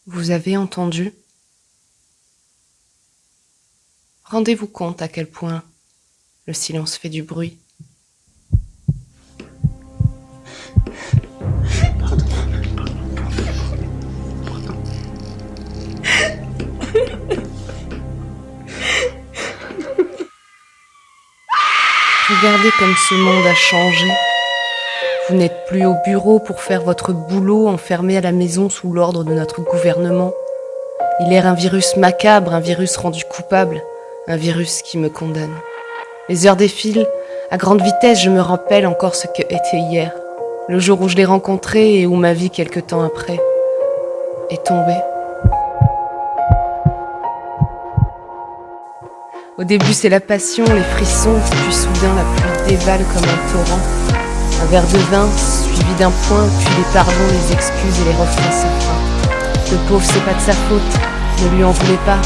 Vous avez entendu? Rendez-vous compte à quel point le silence fait du bruit. Regardez comme ce monde a changé. Vous n'êtes plus au bureau pour faire votre boulot enfermé à la maison sous l'ordre de notre gouvernement. Il erre un virus macabre, un virus rendu coupable, un virus qui me condamne. Les heures défilent, à grande vitesse je me rappelle encore ce que était hier, le jour où je l'ai rencontré et où ma vie quelque temps après est tombée. Au début c'est la passion, les frissons, puis soudain la pluie dévale comme un torrent. Un verre de vin, suivi d'un point, puis les pardons, les excuses et les refrains sans fin. Le pauvre, c'est pas de sa faute, ne lui en voulez pas.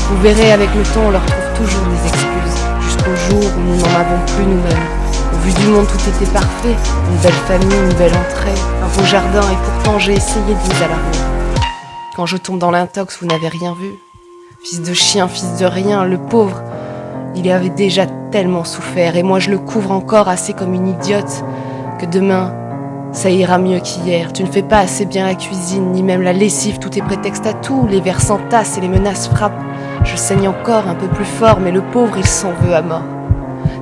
Vous verrez, avec le temps, on leur trouve toujours des excuses, jusqu'au jour où nous n'en avons plus nous-mêmes. Au vu du monde, tout était parfait, une belle famille, une belle entrée, un beau jardin, et pourtant j'ai essayé de vous alarmer. Quand je tombe dans l'intox, vous n'avez rien vu. Fils de chien, fils de rien, le pauvre, il avait déjà tellement souffert, et moi je le couvre encore assez comme une idiote, que demain, ça ira mieux qu'hier. Tu ne fais pas assez bien la cuisine, ni même la lessive, tout est prétexte à tout, les vers s'entassent et les menaces frappent. Je saigne encore un peu plus fort, mais le pauvre, il s'en veut à mort.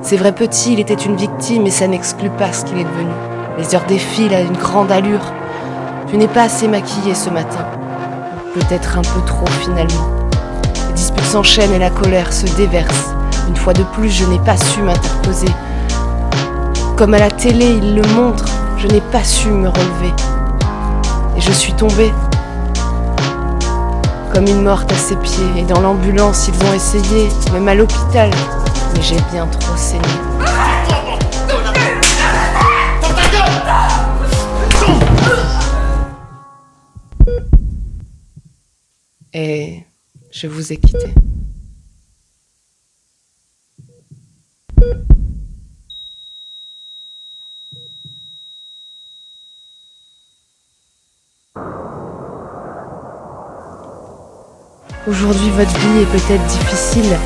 C'est vrai petit, il était une victime, et ça n'exclut pas ce qu'il est devenu. Les heures défilent à une grande allure. Tu n'es pas assez maquillée ce matin. Peut-être un peu trop finalement. Les disputes s'enchaînent et la colère se déverse. Une fois de plus, je n'ai pas su m'interposer. Comme à la télé, il le montre, je n'ai pas su me relever. Et je suis tombée, comme une morte à ses pieds. Et dans l'ambulance, ils ont essayé, même à l'hôpital, mais j'ai bien trop saigné. Et je vous ai quitté. Aujourd'hui, votre vie est peut-être difficile,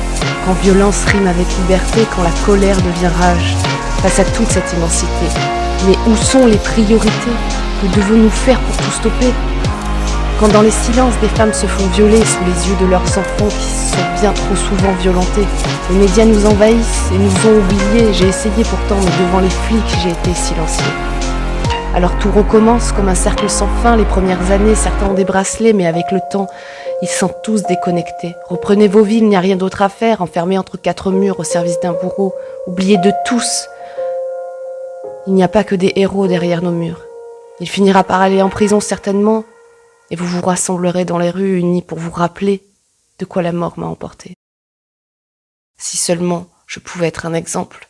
quand violence rime avec liberté, quand la colère devient rage, face à toute cette immensité. Mais où sont les priorités? Que devons-nous faire pour tout stopper? Quand dans les silences, des femmes se font violer sous les yeux de leurs enfants qui sont bien trop souvent violentés, les médias nous envahissent et nous ont oubliés. J'ai essayé pourtant, mais devant les flics, j'ai été silenciée. Alors tout recommence comme un cercle sans fin. Les premières années, certains ont des bracelets, mais avec le temps, ils sont tous déconnectés. Reprenez vos vies, il n'y a rien d'autre à faire, enfermés entre quatre murs au service d'un bourreau, oubliés de tous. Il n'y a pas que des héros derrière nos murs. Il finira par aller en prison certainement, et vous vous rassemblerez dans les rues unis pour vous rappeler de quoi la mort m'a emporté. Si seulement je pouvais être un exemple.